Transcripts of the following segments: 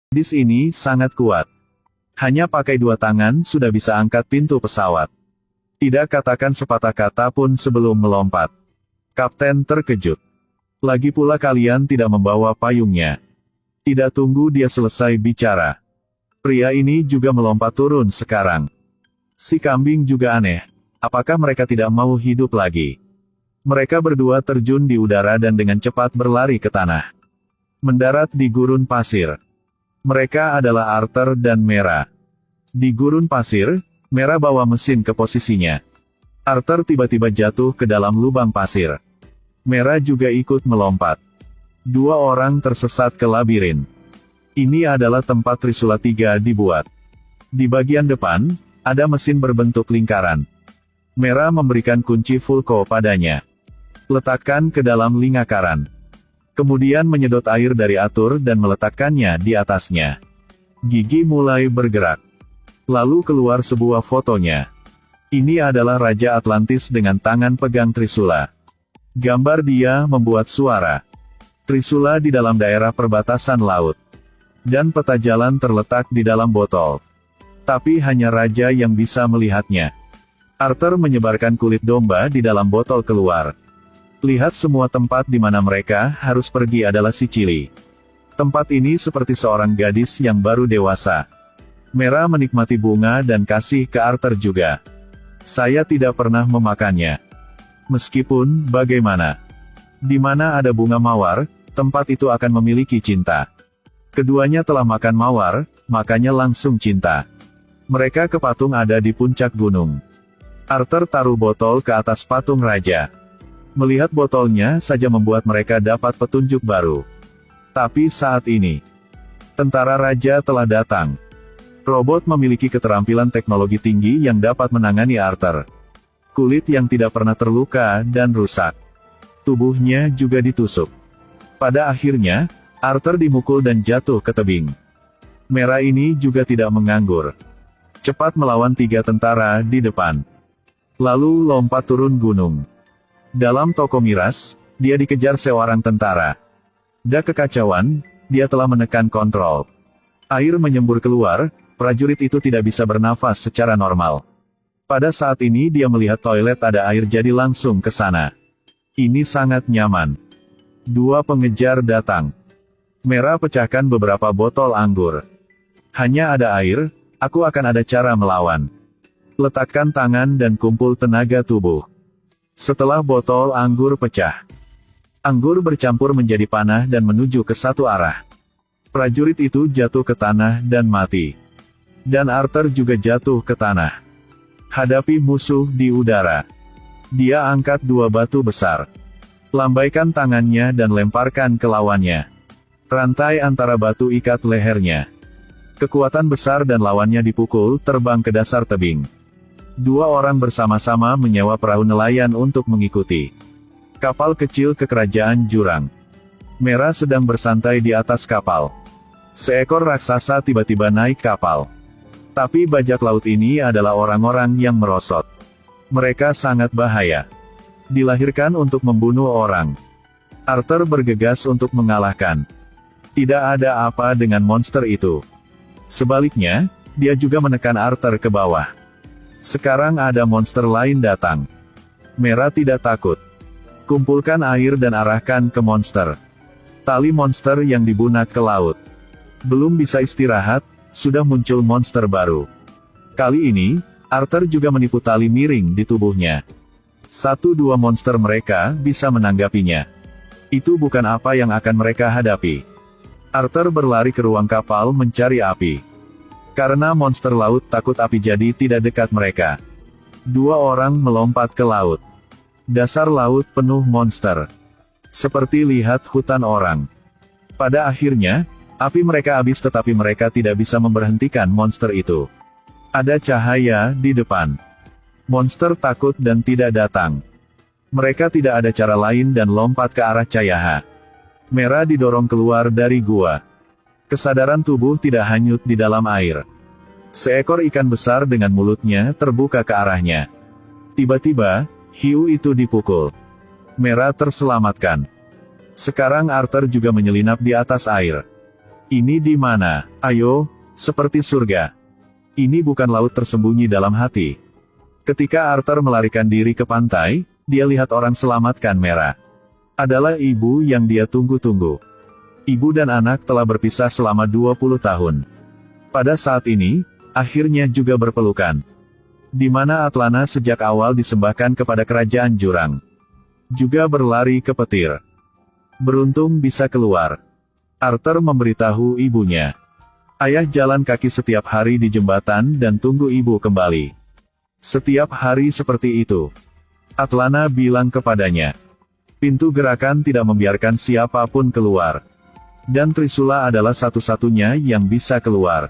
Gadis ini sangat kuat. Hanya pakai dua tangan sudah bisa angkat pintu pesawat. Tidak katakan sepatah kata pun sebelum melompat. Kapten terkejut. Lagi pula kalian tidak membawa payungnya. Tidak tunggu dia selesai bicara. Pria ini juga melompat turun sekarang. Si kambing juga aneh. Apakah mereka tidak mau hidup lagi? Mereka berdua terjun di udara dan dengan cepat berlari ke tanah. Mendarat di gurun pasir. Mereka adalah Arthur dan Mera. Di gurun pasir, Mera bawa mesin ke posisinya. Arthur tiba-tiba jatuh ke dalam lubang pasir. Mera juga ikut melompat. Dua orang tersesat ke labirin. Ini adalah tempat Trisula 3 dibuat. Di bagian depan, ada mesin berbentuk lingkaran. Mera memberikan kunci Vulko padanya. Letakkan ke dalam lingkaran. Kemudian menyedot air dari atur dan meletakkannya di atasnya. Gigi mulai bergerak. Lalu keluar sebuah fotonya. Ini adalah Raja Atlantis dengan tangan pegang Trisula. Gambar dia membuat suara. Trisula di dalam daerah perbatasan laut. Dan peta jalan terletak di dalam botol. Tapi hanya Raja yang bisa melihatnya. Arthur menyebarkan kulit domba di dalam botol keluar. Lihat semua tempat di mana mereka harus pergi adalah Sicily. Tempat ini seperti seorang gadis yang baru dewasa. Mera menikmati bunga dan kasih ke Arthur juga. Saya tidak pernah memakannya. Meskipun, bagaimana? Di mana ada bunga mawar, tempat itu akan memiliki cinta. Keduanya telah makan mawar, makanya langsung cinta. Mereka ke patung ada di puncak gunung. Arthur taruh botol ke atas patung raja. Melihat botolnya saja membuat mereka dapat petunjuk baru. Tapi saat ini, tentara raja telah datang. Robot memiliki keterampilan teknologi tinggi yang dapat menangani Arthur. Kulit yang tidak pernah terluka dan rusak. Tubuhnya juga ditusuk. Pada akhirnya, Arthur dimukul dan jatuh ke tebing. Mera ini juga tidak menganggur. Cepat melawan 3 tentara di depan. Lalu lompat turun gunung. Dalam toko miras, dia dikejar seorang tentara. Da kekacauan, dia telah menekan kontrol. Air menyembur keluar, prajurit itu tidak bisa bernafas secara normal. Pada saat ini dia melihat toilet ada air jadi langsung ke sana. Ini sangat nyaman. 2 pengejar datang. Mera pecahkan beberapa botol anggur. Hanya ada air, aku akan ada cara melawan. Letakkan tangan dan kumpul tenaga tubuh. Setelah botol anggur pecah, anggur bercampur menjadi panah dan menuju ke satu arah. Prajurit itu jatuh ke tanah dan mati. Dan Arthur juga jatuh ke tanah. Hadapi musuh di udara. Dia angkat 2 batu besar. Lambaikan tangannya dan lemparkan ke lawannya. Rantai antara batu ikat lehernya. Kekuatan besar dan lawannya dipukul terbang ke dasar tebing. 2 orang bersama-sama menyewa perahu nelayan untuk mengikuti kapal kecil ke kerajaan jurang. Mera sedang bersantai di atas kapal. Seekor raksasa tiba-tiba naik kapal. Tapi bajak laut ini adalah orang-orang yang merosot. Mereka sangat bahaya. Dilahirkan untuk membunuh orang. Arthur bergegas untuk mengalahkan. Tidak ada apa dengan monster itu. Sebaliknya, dia juga menekan Arthur ke bawah. Sekarang ada monster lain datang. Mera tidak takut. Kumpulkan air dan arahkan ke monster. Tali monster yang dibunak ke laut. Belum bisa istirahat, sudah muncul monster baru. Kali ini, Arthur juga menipu tali miring di tubuhnya. 1-2 monster mereka bisa menanggapinya. Itu bukan apa yang akan mereka hadapi. Arthur berlari ke ruang kapal mencari api. Karena monster laut takut api jadi tidak dekat mereka. 2 orang melompat ke laut. Dasar laut penuh monster. Seperti lihat hutan orang. Pada akhirnya, api mereka habis tetapi mereka tidak bisa memberhentikan monster itu. Ada cahaya di depan. Monster takut dan tidak datang. Mereka tidak ada cara lain dan lompat ke arah cahaya. Mera didorong keluar dari gua. Kesadaran tubuh tidak hanyut di dalam air. Seekor ikan besar dengan mulutnya terbuka ke arahnya. Tiba-tiba, hiu itu dipukul. Mera terselamatkan. Sekarang Arthur juga menyelinap di atas air. Ini di mana? Ayo, seperti surga. Ini bukan laut tersembunyi dalam hati. Ketika Arthur melarikan diri ke pantai, dia lihat orang selamatkan Mera. Adalah ibu yang dia tunggu-tunggu. Ibu dan anak telah berpisah selama 20 tahun. Pada saat ini, akhirnya juga berpelukan. Di mana Atlana sejak awal disembahkan kepada kerajaan jurang. Juga berlari ke petir. Beruntung bisa keluar. Arthur memberitahu ibunya. Ayah jalan kaki setiap hari di jembatan dan tunggu ibu kembali. Setiap hari seperti itu. Atlana bilang kepadanya. Pintu gerakan tidak membiarkan siapapun keluar. Dan Trisula adalah satu-satunya yang bisa keluar.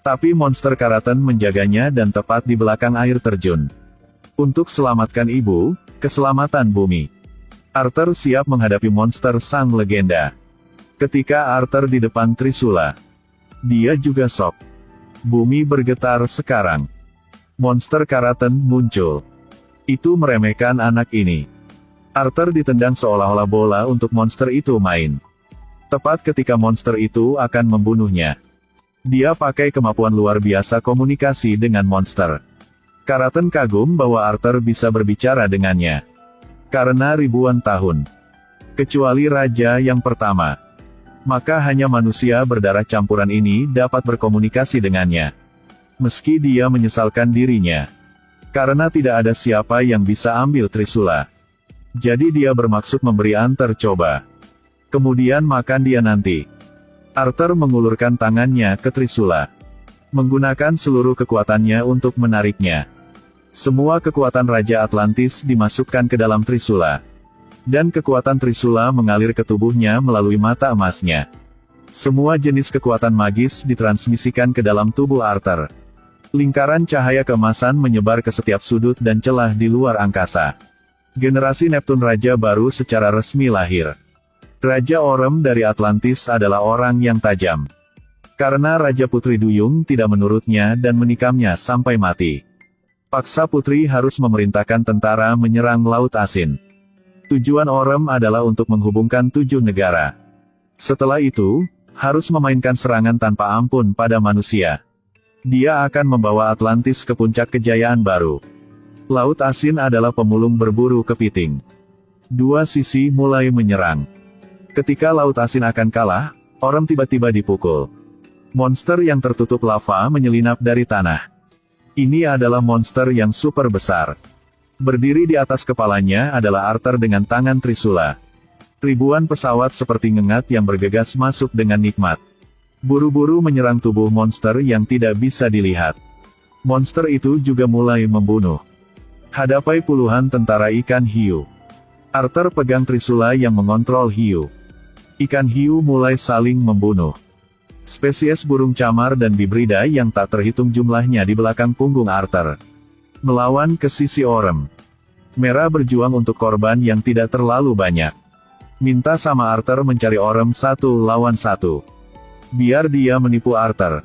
Tapi monster Karaten menjaganya dan tepat di belakang air terjun. Untuk selamatkan ibu, keselamatan bumi. Arthur siap menghadapi monster sang legenda. Ketika Arthur di depan Trisula, dia juga shock. Bumi bergetar sekarang. Monster Karaten muncul. Itu meremehkan anak ini. Arthur ditendang seolah-olah bola untuk monster itu main. Tepat ketika monster itu akan membunuhnya. Dia pakai kemampuan luar biasa komunikasi dengan monster. Karaten kagum bahwa Arthur bisa berbicara dengannya. Karena ribuan tahun. Kecuali raja yang pertama. Maka hanya manusia berdarah campuran ini dapat berkomunikasi dengannya. Meski dia menyesalkan dirinya. Karena tidak ada siapa yang bisa ambil Trisula. Jadi dia bermaksud memberi antar coba. Kemudian makan dia nanti. Arthur mengulurkan tangannya ke Trisula. Menggunakan seluruh kekuatannya untuk menariknya. Semua kekuatan Raja Atlantis dimasukkan ke dalam Trisula. Dan kekuatan Trisula mengalir ke tubuhnya melalui mata emasnya. Semua jenis kekuatan magis ditransmisikan ke dalam tubuh Arthur. Lingkaran cahaya keemasan menyebar ke setiap sudut dan celah di luar angkasa. Generasi Neptune Raja baru secara resmi lahir. Raja Orem dari Atlantis adalah orang yang tajam. Karena Raja Putri Duyung tidak menurutnya dan menikamnya sampai mati. Paksa Putri harus memerintahkan tentara menyerang Laut Asin. Tujuan Orem adalah untuk menghubungkan 7 negara. Setelah itu, harus memainkan serangan tanpa ampun pada manusia. Dia akan membawa Atlantis ke puncak kejayaan baru. Laut Asin adalah pemulung berburu kepiting. Dua sisi mulai menyerang. Ketika Laut Asin akan kalah, Orem tiba-tiba dipukul. Monster yang tertutup lava menyelinap dari tanah. Ini adalah monster yang super besar. Berdiri di atas kepalanya adalah Arthur dengan tangan Trisula. Ribuan pesawat seperti ngengat yang bergegas masuk dengan nikmat. Buru-buru menyerang tubuh monster yang tidak bisa dilihat. Monster itu juga mulai membunuh. Hadapi puluhan tentara ikan hiu. Arthur pegang Trisula yang mengontrol hiu. Ikan hiu mulai saling membunuh. Spesies burung camar dan bibrida yang tak terhitung jumlahnya di belakang punggung Arthur. Melawan ke sisi Orem. Mera berjuang untuk korban yang tidak terlalu banyak. Minta sama Arthur mencari Orem 1 lawan 1. Biar dia menipu Arthur.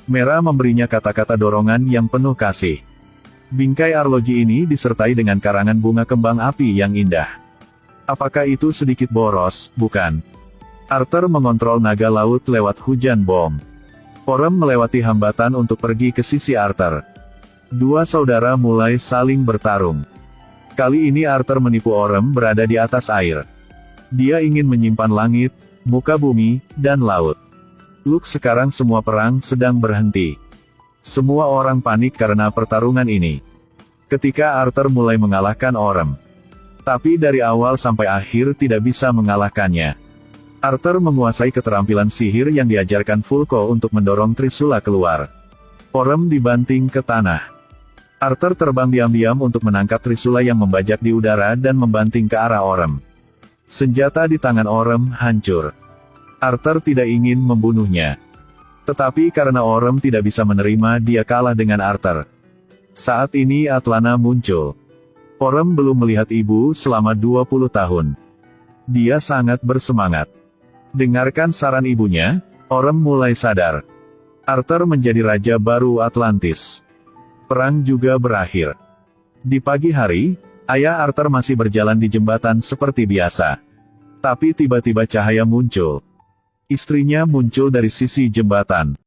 Mera memberinya kata-kata dorongan yang penuh kasih. Bingkai arloji ini disertai dengan karangan bunga kembang api yang indah. Apakah itu sedikit boros, bukan? Arthur mengontrol naga laut lewat hujan bom. Orem melewati hambatan untuk pergi ke sisi Arthur. Dua saudara mulai saling bertarung. Kali ini Arthur menipu Orem berada di atas air. Dia ingin menyimpan langit, muka bumi, dan laut. Look, sekarang semua perang sedang berhenti. Semua orang panik karena pertarungan ini. Ketika Arthur mulai mengalahkan Orem. Tapi dari awal sampai akhir tidak bisa mengalahkannya. Arthur menguasai keterampilan sihir yang diajarkan Vulko untuk mendorong Trisula keluar. Orem dibanting ke tanah. Arthur terbang diam-diam untuk menangkap Trisula yang membajak di udara dan membanting ke arah Orem. Senjata di tangan Orem hancur. Arthur tidak ingin membunuhnya. Tetapi karena Orem tidak bisa menerima, dia kalah dengan Arthur. Saat ini Atlana muncul. Orem belum melihat ibu selama 20 tahun. Dia sangat bersemangat. Dengarkan saran ibunya, Orem mulai sadar. Arthur menjadi raja baru Atlantis. Perang juga berakhir. Di pagi hari, ayah Arthur masih berjalan di jembatan seperti biasa. Tapi tiba-tiba cahaya muncul. Istrinya muncul dari sisi jembatan.